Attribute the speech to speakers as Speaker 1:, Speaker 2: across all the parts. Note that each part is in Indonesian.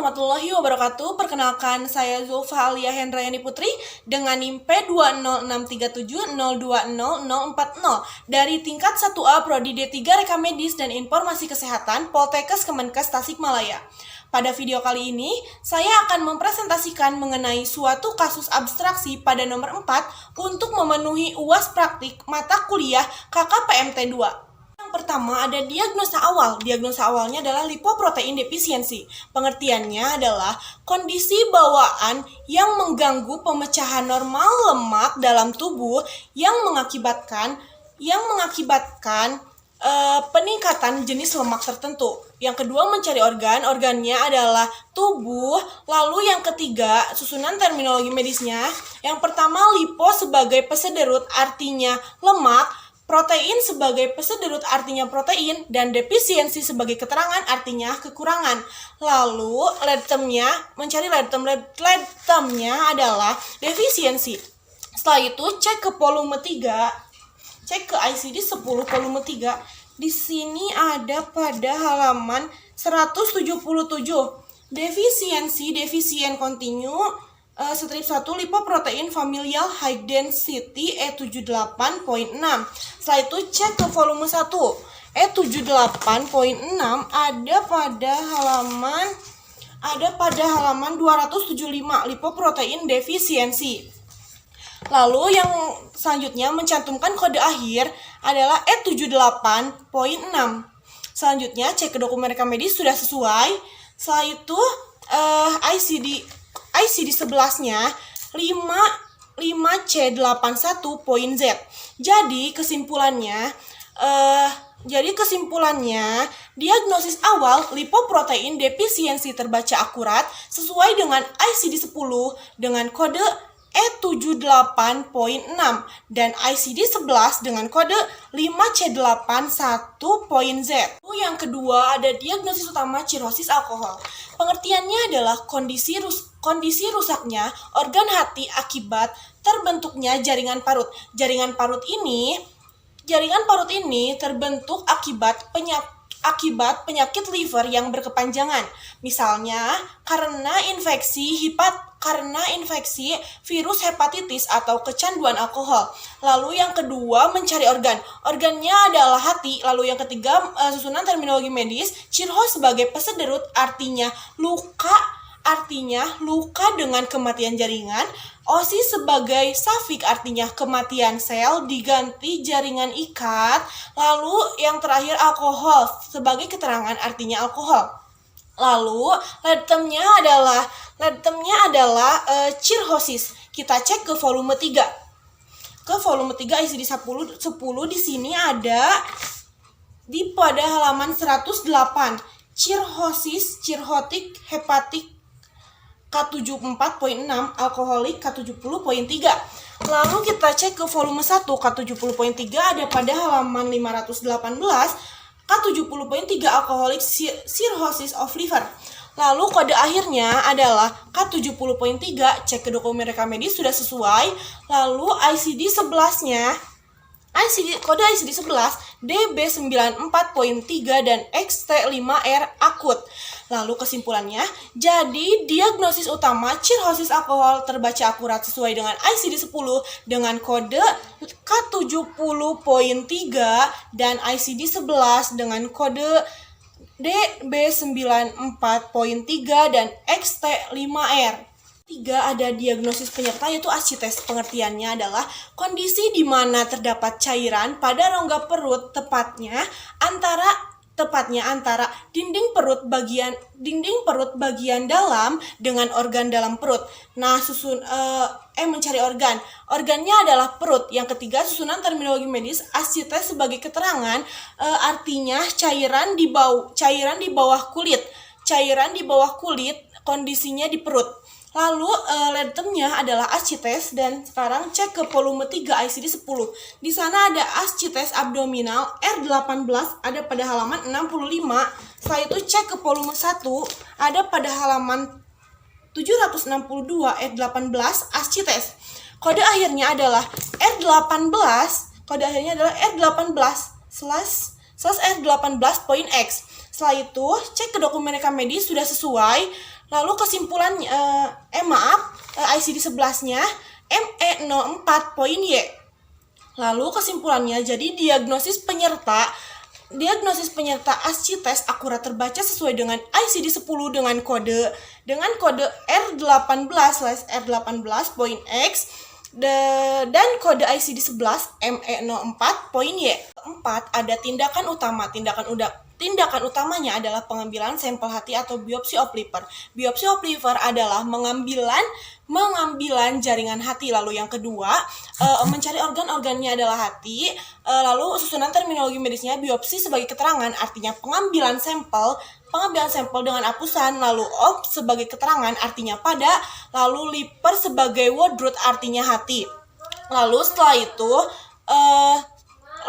Speaker 1: warahmatullahi wabarakatuh. Perkenalkan, saya Zulfa Alia Hendrayani Putri dengan NIM P20637020040 dari tingkat 1A Prodi D3 Rekam Medis dan Informasi Kesehatan Poltekkes Kemenkes Tasikmalaya. Pada video kali ini, saya akan mempresentasikan mengenai suatu kasus abstraksi pada nomor 4 untuk memenuhi UAS praktik mata kuliah KKPMT 2. Pertama ada diagnosa awal. Diagnosa awalnya adalah lipoprotein defisiensi. Pengertiannya adalah kondisi bawaan yang mengganggu pemecahan normal lemak dalam tubuh yang mengakibatkan peningkatan jenis lemak tertentu. Yang kedua mencari organnya adalah tubuh. Lalu yang ketiga susunan terminologi medisnya. Yang pertama lipo sebagai pesederut artinya lemak, protein sebagai pesederut artinya protein, dan defisiensi sebagai keterangan artinya kekurangan. Lalu mencari lead termnya adalah defisiensi. Setelah itu cek ke volume 3, cek ke ICD 10 volume 3. Di sini ada pada halaman 177. Defisien kontinu strip 1 lipoprotein familial high density E78.6. Setelah itu cek ke volume 1. E78.6 ada pada halaman 275 lipoprotein defisiensi. Lalu yang selanjutnya mencantumkan kode akhir adalah E78.6. Selanjutnya cek ke dokumen rekam medis sudah sesuai. Setelah itu ICD 11-nya 5C81.Z. Jadi kesimpulannya diagnosis awal lipoprotein defisiensi terbaca akurat sesuai dengan ICD 10 dengan kode E78.6 dan ICD 11 dengan kode 5C81.Z. Yang kedua ada diagnosis utama cirrosis alkohol. Pengertiannya adalah kondisi rusaknya organ hati akibat terbentuknya jaringan parut. Jaringan parut ini terbentuk akibat penyakit liver yang berkepanjangan. Misalnya karena infeksi virus hepatitis atau kecanduan alkohol. Lalu yang kedua mencari organnya adalah hati. Lalu yang ketiga susunan terminologi medis, cirrhosis sebagai pesederut artinya luka dengan kematian jaringan. Osis sebagai safik artinya kematian sel diganti jaringan ikat. Lalu yang terakhir alkohol sebagai keterangan artinya alkohol. Lalu lead termnya adalah cirrhosis. Kita cek ke volume 3. Ke volume 3 ICD 10 di sini ada pada halaman 108. Cirrhotic hepatic K74.6, alkoholik K70.3. Lalu kita cek ke volume 1, K70.3 ada pada halaman 518, K70.3 alkoholik cirrhosis of liver. Lalu kode akhirnya adalah K70.3, cek ke dokumen rekam medis sudah sesuai. Lalu ICD 11-nya kode ICD 11 DB94.3 dan XT5R akut. Lalu kesimpulannya, jadi diagnosis utama cirrhosis alkohol terbaca akurat sesuai dengan ICD 10 dengan kode K70.3 dan ICD 11 dengan kode DB94.3 dan XT5R. 3 ada diagnosis penyerta yaitu ascites. Pengertiannya adalah kondisi di mana terdapat cairan pada rongga perut tepatnya antara dinding perut bagian dalam dengan organ dalam perut. Nah, mencari organnya adalah perut. Yang ketiga susunan terminologi medis, ascites sebagai keterangan artinya cairan di bawah kulit kondisinya di perut. Lalu lead termnya adalah ascites. Dan sekarang cek ke volume 3 ICD 10. Di sana ada ascites abdominal R18 ada pada halaman 65. Setelah itu cek ke volume 1 ada pada halaman 762 R18 ascites. Kode akhirnya adalah R18 R18/R18.X. Setelah itu, cek ke dokumen rekam medis sudah sesuai. Lalu kesimpulannya, ICD 11-nya ME04.Y. Lalu kesimpulannya, jadi diagnosis penyerta ASCII test akurat terbaca sesuai dengan ICD 10 dengan kode R18/R18.X dan kode ICD 11 ME04.Y. Keempat, ada tindakan utama. Tindakan utamanya adalah pengambilan sampel hati atau biopsi of liver. Biopsi of liver adalah mengambilan jaringan hati. Lalu yang kedua, mencari organ-organnya adalah hati. Lalu susunan terminologi medisnya, biopsi sebagai keterangan artinya pengambilan sampel dengan apusan, lalu op sebagai keterangan artinya pada, lalu liver sebagai word root artinya hati. Lalu setelah itu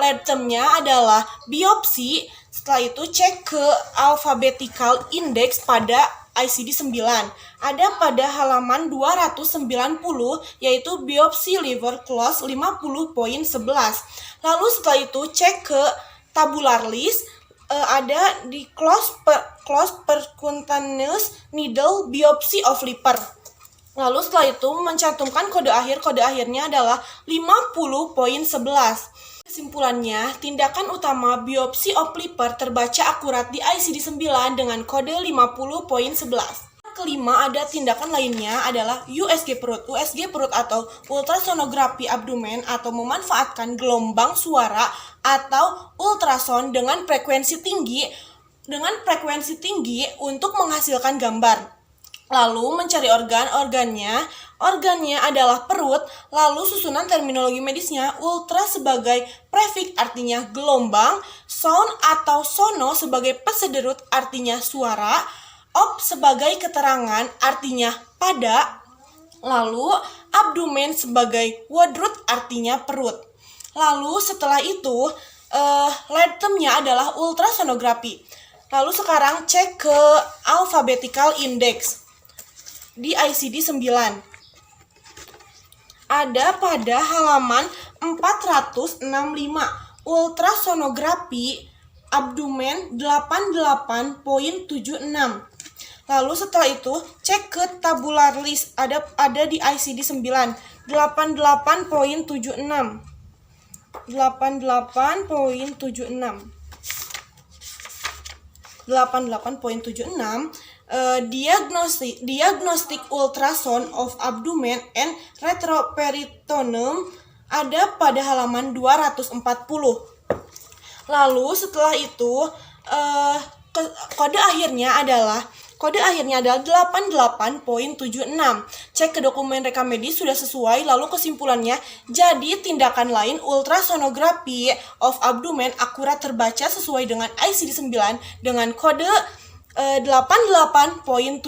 Speaker 1: lab termnya adalah biopsi. Setelah itu cek ke alphabetical index pada ICD 9. Ada pada halaman 290 yaitu biopsi liver clause 50.11. Lalu setelah itu cek ke tabular list, ada di close percutaneous needle biopsi of liver. Lalu setelah itu mencantumkan kode akhirnya adalah 50.11. Kesimpulannya, tindakan utama biopsi of liver terbaca akurat di ICD 9 dengan kode 50.11. Kelima, ada tindakan lainnya adalah USG perut. USG perut atau ultrasonografi abdomen atau memanfaatkan gelombang suara atau ultrasound dengan frekuensi tinggi untuk menghasilkan gambar. Lalu mencari organnya adalah perut. Lalu susunan terminologi medisnya, ultra sebagai prefix artinya gelombang, sound atau sono sebagai pesederut artinya suara, op sebagai keterangan artinya pada, lalu abdomen sebagai word root artinya perut. Lalu setelah itu lab termnya adalah ultrasonografi. Lalu sekarang cek ke alphabetical index di ICD 9. Ada pada halaman 465 ultrasonografi abdomen 88.76. Lalu setelah itu cek ke tabular list, ada di ICD 9 88.76. 88.76 diagnostic ultrasound of abdomen and retroperitoneum ada pada halaman 240. Lalu setelah itu kode akhirnya adalah 88.76. Cek ke dokumen rekam medis sudah sesuai. Lalu kesimpulannya, jadi tindakan lain ultrasonografi of abdomen akurat terbaca sesuai dengan ICD 9 dengan kode 88.76.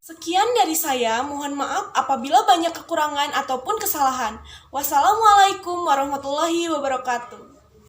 Speaker 1: Sekian dari saya, mohon maaf apabila banyak kekurangan ataupun kesalahan. Wassalamualaikum warahmatullahi wabarakatuh.